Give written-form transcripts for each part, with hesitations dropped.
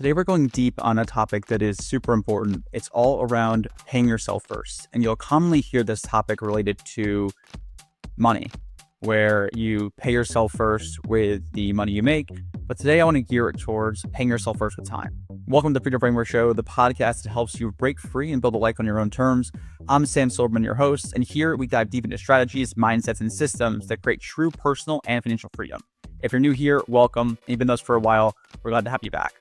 Today, we're going deep on a topic that is super important. It's all around paying yourself first. And you'll commonly hear this topic related to money, where you pay yourself first with the money you make. But today, I want to gear it towards paying yourself first with time. Welcome to the Freedom Framework Show, the podcast that helps you break free and build a life on your own terms. I'm Sam Silverman, your host, and here we dive deep into strategies, mindsets, and systems that create true personal and financial freedom. If you're new here, welcome. You've been with us for a while. We're glad to have you back.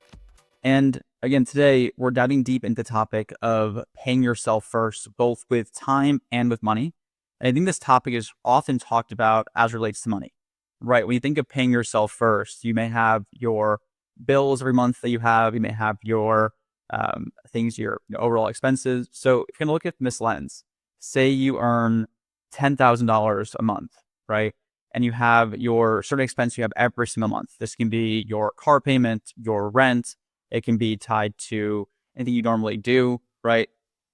And again, today we're diving deep into the topic of paying yourself first, both with time and with money. And I think this topic is often talked about as relates to money, right? When you think of paying yourself first, you may have your bills every month that you have. You may have your your overall expenses. So if you're going to look at this lens, say you earn $10,000 a month, right? And you have your certain expense you have every single month. This can be your car payment, your rent. It can be tied to anything you normally do, right?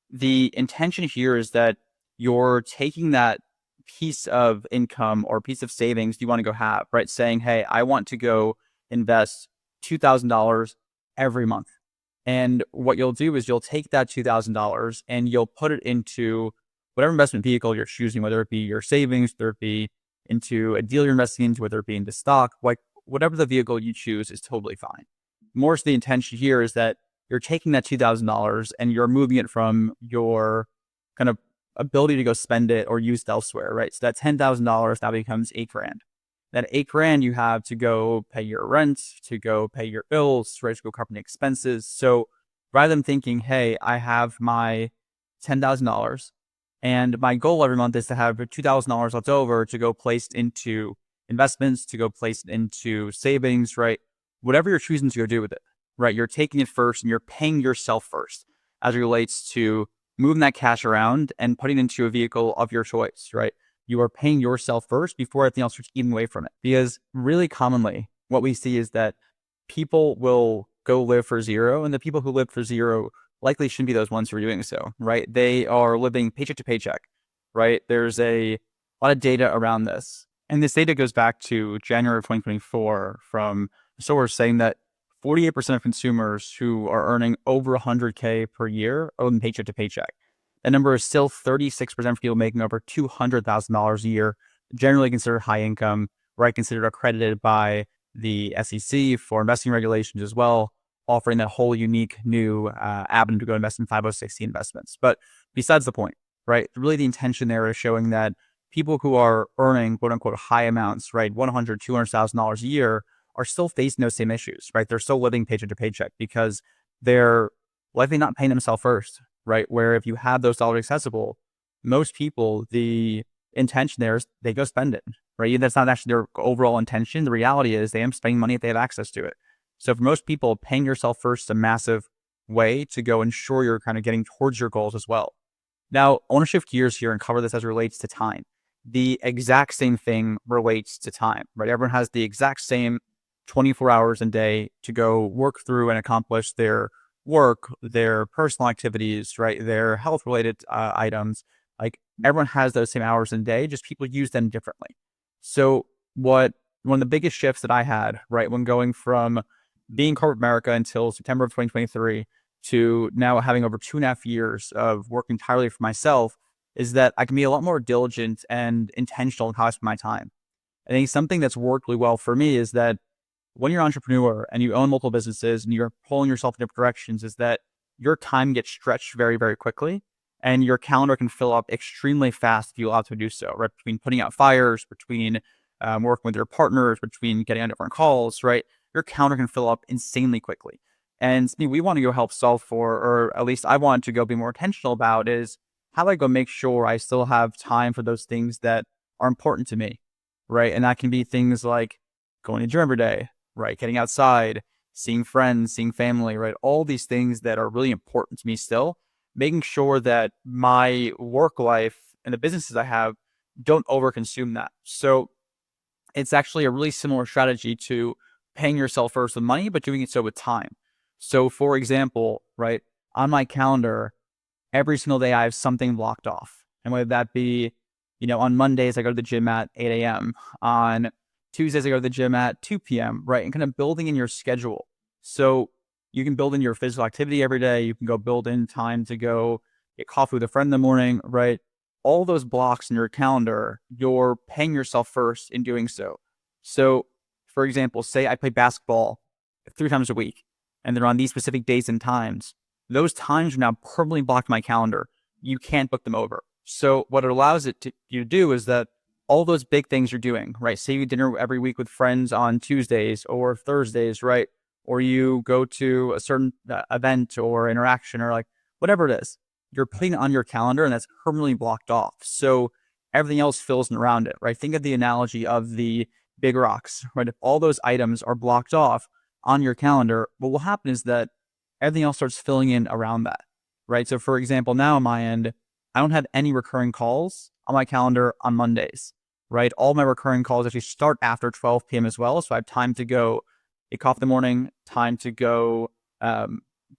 The intention here is that you're taking that piece of income or piece of savings you want to go have, right? Saying, hey, I want to go invest $2,000 every month. And what you'll do is you'll take that $2,000 and you'll put it into whatever investment vehicle you're choosing, whether it be your savings, whether it be into a deal you're investing into, whether it be into stock, like whatever the vehicle you choose is totally fine. More so the intention here is that you're taking that $2,000 and you're moving it from your kind of ability to go spend it or use it elsewhere, right? So that $10,000 now becomes $8,000. That $8,000 you have to go pay your rent, to go pay your bills, right? To go cover the expenses. So rather than thinking, hey, I have my $10,000 and my goal every month is to have $2,000 left over to go placed into investments, to go placed into savings, right? Whatever you're choosing to go do with it, right? You're taking it first and you're paying yourself first as it relates to moving that cash around and putting it into a vehicle of your choice, right? You are paying yourself first before everything else starts eating away from it. Because really commonly, what we see is that people will go live for zero, and the people who live for zero likely shouldn't be those ones who are doing so, right? They are living paycheck to paycheck, right? There's a lot of data around this. And this data goes back to January of 2024 from a source saying that 48% of consumers who are earning over $100K per year are living paycheck to paycheck. That number is still 36% of people making over $200,000 a year, generally considered high income, right? Considered accredited by the SEC for investing regulations as well, offering that whole unique new avenue to go invest in 506C investments. But besides the point, right? Really the intention there is showing that people who are earning quote unquote high amounts, right? $100,000, $200,000 a year are still facing those same issues, right? They're still living paycheck to paycheck because they're likely not paying themselves first, right? Where if you have those dollars accessible, most people, the intention there is they go spend it, right? That's not actually their overall intention. The reality is they am spending money if they have access to it. So for most people, paying yourself first is a massive way to go ensure you're kind of getting towards your goals as well. Now, I want to shift gears here and cover this as it relates to time. The exact same thing relates to time, right? Everyone has the exact same 24 hours a day to go work through and accomplish their work, their personal activities, right? Their health related items. Like everyone has those same hours in a day, just people use them differently. So one of the biggest shifts that I had, right, when going from being corporate America until September of 2023 to now having over 2.5 years of working entirely for myself is that I can be a lot more diligent and intentional in how I spend my time. I think something that's worked really well for me is that when you're an entrepreneur and you own multiple businesses and you're pulling yourself in different directions is that your time gets stretched very, very quickly and your calendar can fill up extremely fast if you allow it to do so, right? Between putting out fires, between working with your partners, between getting on different calls, right? Your calendar can fill up insanely quickly. And something we want to go help solve for, or at least I want to go be more intentional about is how do I go make sure I still have time for those things that are important to me, right? And that can be things like going to gym every day, right? Getting outside, seeing friends, seeing family, right? All these things that are really important to me still, making sure that my work life and the businesses I have don't overconsume that. So it's actually a really similar strategy to paying yourself first with money, but doing it so with time. So for example, right, on my calendar, every single day I have something blocked off. And whether that be, on Mondays, I go to the gym at 8 a.m. On Tuesdays, I go to the gym at 2 p.m., right? And kind of building in your schedule. So You can build in your physical activity every day. You can go build in time to go get coffee with a friend in the morning, right? All those blocks in your calendar, you're paying yourself first in doing so. So, for example, say I play basketball 3 times a week and they're on these specific days and times. Those times are now permanently blocked in my calendar. You can't book them over. So what it allows you to do is that all those big things you're doing, right? Say you dinner every week with friends on Tuesdays or Thursdays, right? Or you go to a certain event or interaction or like whatever it is, you're putting it on your calendar and that's permanently blocked off. So everything else fills in around it, right? Think of the analogy of the big rocks, right? If all those items are blocked off on your calendar, what will happen is that everything else starts filling in around that, right? So for example, now on my end, I don't have any recurring calls on my calendar on Mondays, right? All my recurring calls actually start after 12 p.m. as well. So I have time to go get coffee in the morning, time to go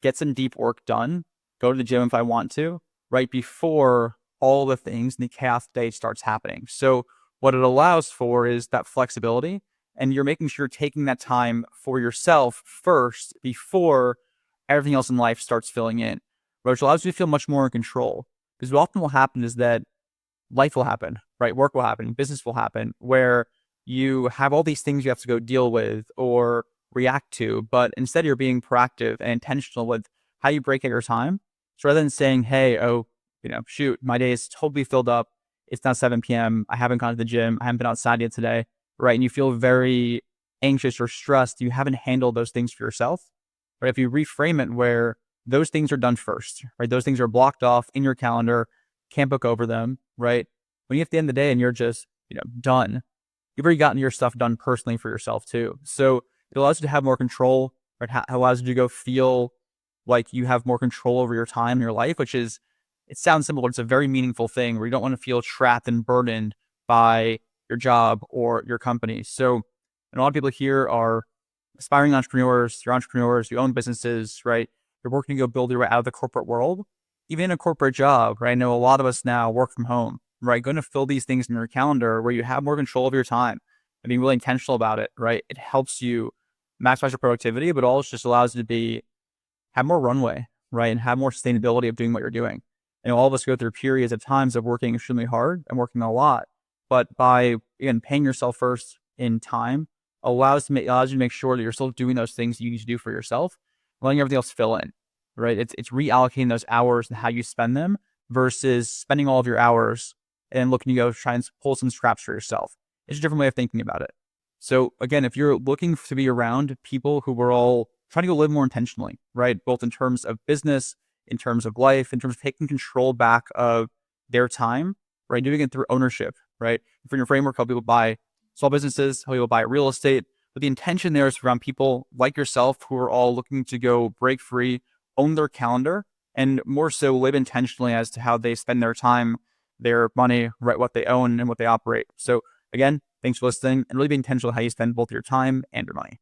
get some deep work done, go to the gym if I want to, right before all the things in the chaos day starts happening. So what it allows for is that flexibility, and you're making sure you're taking that time for yourself first before everything else in life starts filling in, which allows you to feel much more in control. Because what often will happen is that life will happen, right? Work will happen, business will happen, where you have all these things you have to go deal with or react to, but instead you're being proactive and intentional with how you break out your time. So rather than saying, hey, oh, shoot, my day is totally filled up. It's now 7 p.m. I haven't gone to the gym. I haven't been outside yet today, right? And you feel very anxious or stressed. You haven't handled those things for yourself. But if you reframe it where those things are done first, right? Those things are blocked off in your calendar, can't book over them, right? When you get to the end of the day and you're just, done, you've already gotten your stuff done personally for yourself too. So it allows you to have more control, right? It allows you to go feel like you have more control over your time in your life, which is, it sounds simple, but it's a very meaningful thing where you don't want to feel trapped and burdened by your job or your company. So, and a lot of people here are aspiring entrepreneurs, you're entrepreneurs, you own businesses, right? You're working to go build your way out of the corporate world, even in a corporate job, right? I know a lot of us now work from home, right? Going to fill these things in your calendar where you have more control of your time and being really intentional about it, right? It helps you maximize your productivity, but also just allows you to have more runway, right? And have more sustainability of doing what you're doing. And all of us go through periods of times of working extremely hard and working a lot, but by, again, paying yourself first in time allows you to make sure that you're still doing those things you need to do for yourself, letting everything else fill in, right? It's reallocating those hours and how you spend them versus spending all of your hours and looking to go try and pull some scraps for yourself. It's a different way of thinking about it. So again, if you're looking to be around people who are all trying to go live more intentionally, right? Both in terms of business, in terms of life, in terms of taking control back of their time, right? Doing it through ownership, right? For your framework, how people buy small businesses, how people buy real estate. But the intention there is around people like yourself who are all looking to go break free, own their calendar, and more so live intentionally as to how they spend their time, their money, right? What they own and what they operate. So again, thanks for listening, and really be intentional how you spend both your time and your money.